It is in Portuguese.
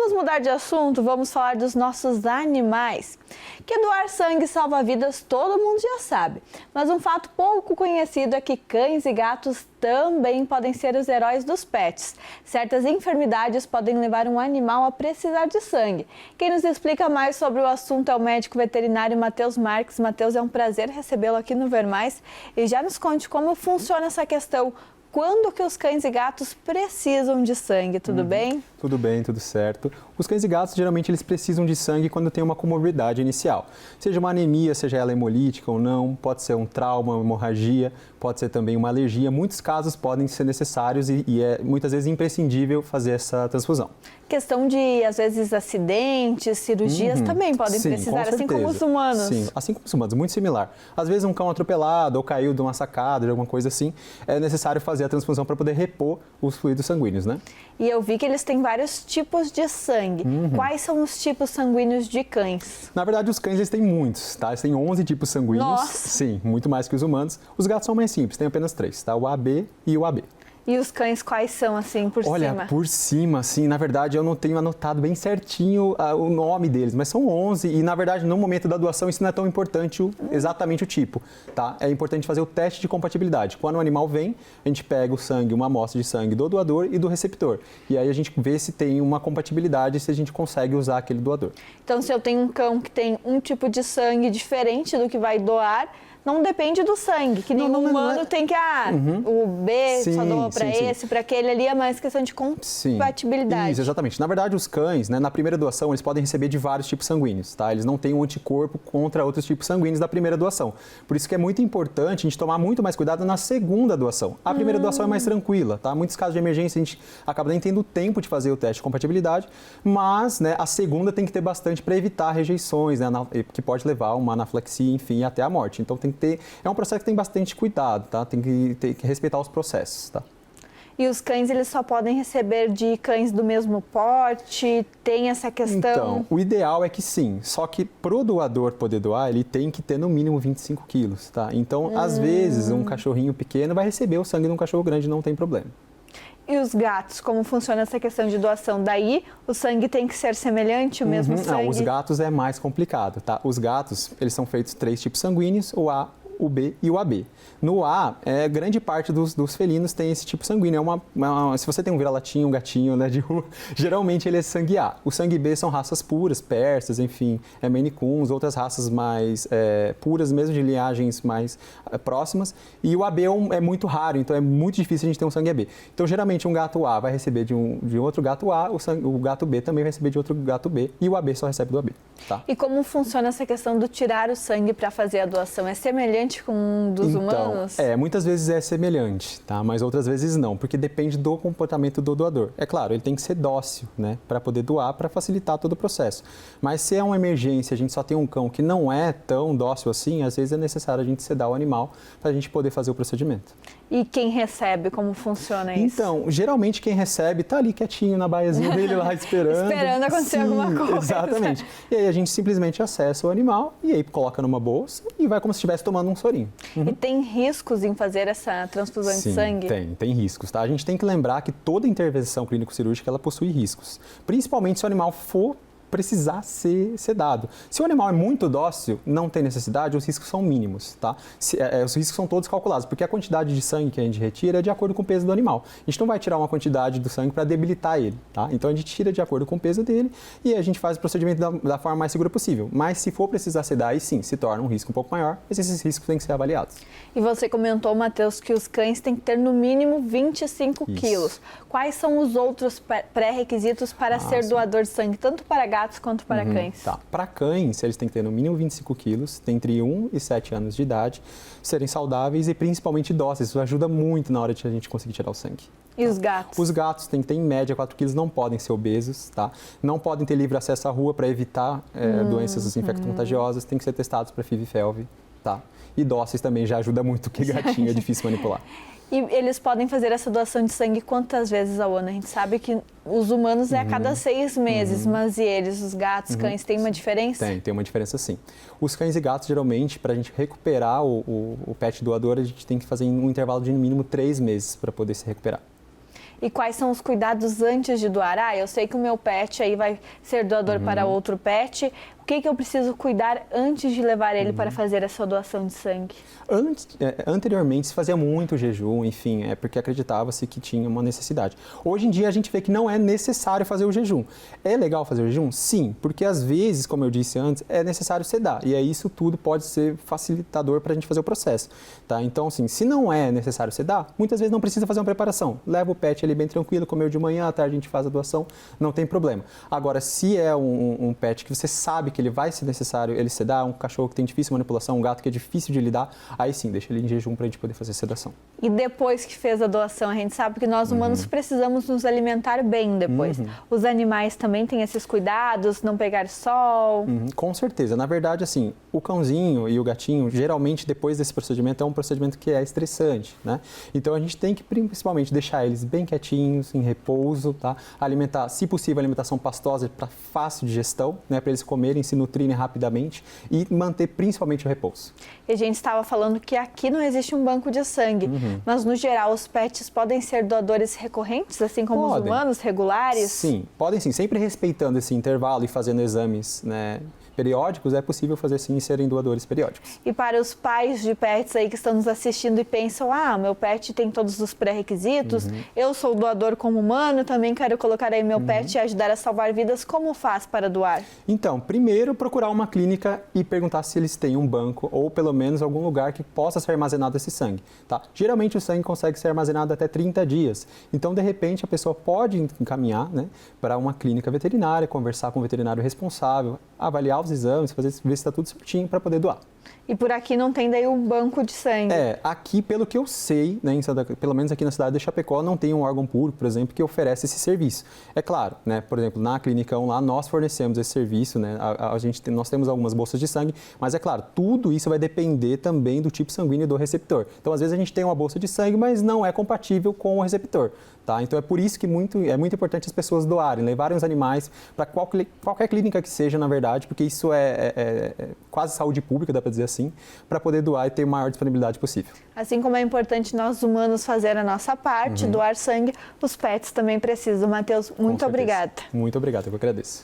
Vamos mudar de assunto, vamos falar dos nossos animais. Que doar sangue salva vidas todo mundo já sabe, mas um fato pouco conhecido é que cães e gatos também podem ser os heróis dos pets. Certas enfermidades podem levar um animal a precisar de sangue. Quem nos explica mais sobre o assunto é o médico veterinário Matheus Marques. Matheus, é um prazer recebê-lo aqui no Ver Mais e já nos conte como funciona essa questão. Quando que os cães e gatos precisam de sangue, tudo bem? Tudo bem, tudo certo. Os cães e gatos, geralmente, eles precisam de sangue quando tem uma comorbidade inicial. Seja uma anemia, seja ela hemolítica ou não, pode ser um trauma, uma hemorragia, pode ser também uma alergia. Muitos casos podem ser necessários e é muitas vezes imprescindível fazer essa transfusão. Questão de, às vezes, acidentes, cirurgias também podem precisar, assim como os humanos. Sim, assim como os humanos, muito similar. Às vezes um cão atropelado ou caiu de uma sacada, de alguma coisa assim, é necessário fazer a transfusão para poder repor os fluidos sanguíneos, né? E eu vi que eles têm vários tipos de sangue. Quais são os tipos sanguíneos de cães? Na verdade, os cães eles têm muitos, tá? Eles têm 11 tipos sanguíneos. Nossa! Sim, muito mais que os humanos. Os gatos são mais simples, têm apenas 3, tá? O AB e o AB. E os cães quais são, assim, por cima? Olha, por cima, assim, na verdade eu não tenho anotado bem certinho o nome deles, mas são 11 e, na verdade, no momento da doação isso não é tão importante exatamente o tipo, tá? É importante fazer o teste de compatibilidade. Quando o animal vem, a gente pega o sangue, uma amostra de sangue do doador e do receptor. E aí a gente vê se tem uma compatibilidade, se a gente consegue usar aquele doador. Então, se eu tenho um cão que tem um tipo de sangue diferente do que vai doar, não depende do sangue, que nenhum humano tem que, o B só doa para esse, para aquele ali, é mais questão de compatibilidade. Isso, exatamente. Na verdade, os cães, né, na primeira doação, eles podem receber de vários tipos sanguíneos, tá? Eles não têm um anticorpo contra outros tipos sanguíneos da primeira doação. Por isso que é muito importante a gente tomar muito mais cuidado na segunda doação. A primeira doação é mais tranquila, tá? Muitos casos de emergência a gente acaba nem tendo tempo de fazer o teste de compatibilidade, mas, né, a segunda tem que ter bastante para evitar rejeições, né, que pode levar a uma anafilaxia, enfim, até a morte. Então tem que ter, é um processo que tem bastante cuidado, tá? Tem que respeitar os processos, tá? E os cães, eles só podem receber de cães do mesmo porte? Tem essa questão? Então, o ideal é que sim, só que pro doador poder doar, ele tem que ter no mínimo 25 quilos, tá? Então, às vezes, um cachorrinho pequeno vai receber o sangue de um cachorro grande, não tem problema. E os gatos, como funciona essa questão de doação? Daí, o sangue tem que ser semelhante, o mesmo sangue? Não, os gatos é mais complicado, tá? Os gatos, eles são feitos 3 tipos sanguíneos, o A, o B e o AB. No A, grande parte dos felinos tem esse tipo sanguíneo. Se você tem um vira-latinho, um gatinho, né, de rua, geralmente ele é sangue A. O sangue B são raças puras, persas, enfim, Maine Coons, outras raças mais puras, mesmo de linhagens mais próximas. E o AB é muito raro, então é muito difícil a gente ter um sangue AB. Então, geralmente, um gato A vai receber de outro gato A, o gato B também vai receber de outro gato B, e o AB só recebe do AB. Tá? E como funciona essa questão do tirar o sangue para fazer a doação? É semelhante com um dos humanos? Muitas vezes é semelhante, tá? Mas outras vezes não, porque depende do comportamento do doador. É claro, ele tem que ser dócil, né, para poder doar, para facilitar todo o processo. Mas se é uma emergência, a gente só tem um cão que não é tão dócil assim, às vezes é necessário a gente sedar o animal para a gente poder fazer o procedimento. E quem recebe, como funciona isso? Então, geralmente quem recebe tá ali quietinho na baiazinha dele lá esperando. Esperando acontecer alguma coisa. Exatamente. E aí a gente simplesmente acessa o animal e aí coloca numa bolsa e vai como se estivesse tomando um sorinho. E tem riscos em fazer essa transfusão de sangue? Tem riscos, tá? A gente tem que lembrar que toda intervenção clínico-cirúrgica ela possui riscos, principalmente se o animal for precisar ser sedado. Se o animal é muito dócil, não tem necessidade, os riscos são mínimos, tá? Os riscos são todos calculados, porque a quantidade de sangue que a gente retira é de acordo com o peso do animal. A gente não vai tirar uma quantidade do sangue para debilitar ele, tá? Então a gente tira de acordo com o peso dele e a gente faz o procedimento da forma mais segura possível. Mas se for precisar sedar, aí sim, se torna um risco um pouco maior, mas esses riscos têm que ser avaliados. E você comentou, Matheus, que os cães têm que ter no mínimo 25 quilos. Quais são os outros pré-requisitos para ser doador de sangue, tanto para gatos quanto para cães? Tá. Para cães, eles têm que ter no mínimo 25 quilos, tem entre 1 e 7 anos de idade, serem saudáveis e principalmente dóceis. Isso ajuda muito na hora de a gente conseguir tirar o sangue. E os gatos? Os gatos têm que ter em média 4 quilos, não podem ser obesos, tá? Não podem ter livre acesso à rua para evitar doenças infecto-contagiosas, tem que ser testados para FIV e FeLV, tá? E dóceis também já ajuda muito, porque gatinho é difícil manipular. E eles podem fazer essa doação de sangue quantas vezes ao ano? A gente sabe que os humanos é a cada 6 meses, mas e eles, os gatos, cães, tem uma diferença? Tem uma diferença sim. Os cães e gatos, geralmente, para a gente recuperar o pet doador, a gente tem que fazer em um intervalo de no mínimo 3 meses para poder se recuperar. E quais são os cuidados antes de doar? Eu sei que o meu pet aí vai ser doador para outro pet. O que eu preciso cuidar antes de levar ele para fazer essa doação de sangue? Anteriormente se fazia muito jejum, enfim, porque acreditava-se que tinha uma necessidade. Hoje em dia a gente vê que não é necessário fazer o jejum. É legal fazer o jejum? Sim, porque às vezes, como eu disse antes, é necessário sedar. E aí isso tudo pode ser facilitador para a gente fazer o processo. Tá? Então, assim, se não é necessário sedar, muitas vezes não precisa fazer uma preparação. Leva o pet ali bem tranquilo, comeu de manhã, à tarde a gente faz a doação, não tem problema. Agora, se é um pet que você sabe que ele vai ser necessário ele sedar, um cachorro que tem difícil manipulação, um gato que é difícil de lidar, aí sim, deixa ele em jejum para a gente poder fazer sedação. E depois que fez a doação, a gente sabe que nós humanos precisamos nos alimentar bem depois. Os animais também têm esses cuidados, não pegar sol? Com certeza. Na verdade, assim, o cãozinho e o gatinho, geralmente depois desse procedimento, é um procedimento que é estressante, né? Então a gente tem que principalmente deixar eles bem quietinhos, em repouso, tá? Alimentar, se possível, alimentação pastosa para fácil digestão, né? Para eles comerem, se nutrirem rapidamente e manter principalmente o repouso. E a gente estava falando que aqui não existe um banco de sangue, mas no geral os pets podem ser doadores recorrentes, assim como os humanos, regulares? Sim, podem sim, sempre respeitando esse intervalo e fazendo exames, né, periódicos, é possível fazer sim e serem doadores periódicos. E para os pais de pets aí que estão nos assistindo e pensam, meu pet tem todos os pré-requisitos, eu sou doador como humano, também quero colocar aí meu pet e ajudar a salvar vidas, como faz para doar? Então, primeiro procurar uma clínica e perguntar se eles têm um banco ou pelo menos algum lugar que possa ser armazenado esse sangue, tá? Geralmente o sangue consegue ser armazenado até 30 dias, então de repente a pessoa pode encaminhar, né, para uma clínica veterinária, conversar com o veterinário responsável, avaliar os exames, ver se está tudo certinho para poder doar. E por aqui não tem daí um banco de sangue? Aqui, pelo que eu sei, né, pelo menos aqui na cidade de Chapecó, não tem um órgão público, por exemplo, que oferece esse serviço. É claro, né, por exemplo, na Clinicão lá, nós fornecemos esse serviço, né, nós temos algumas bolsas de sangue, mas é claro, tudo isso vai depender também do tipo sanguíneo do receptor. Então, às vezes a gente tem uma bolsa de sangue, mas não é compatível com o receptor. Tá? Então, é por isso que é muito importante as pessoas doarem, levarem os animais para qualquer clínica que seja, na verdade, porque isso é quase saúde pública, dá para dizer assim, para poder doar e ter a maior disponibilidade possível. Assim como é importante nós humanos fazer a nossa parte, doar sangue, os pets também precisam. Matheus, muito obrigada. Muito obrigado, eu que agradeço.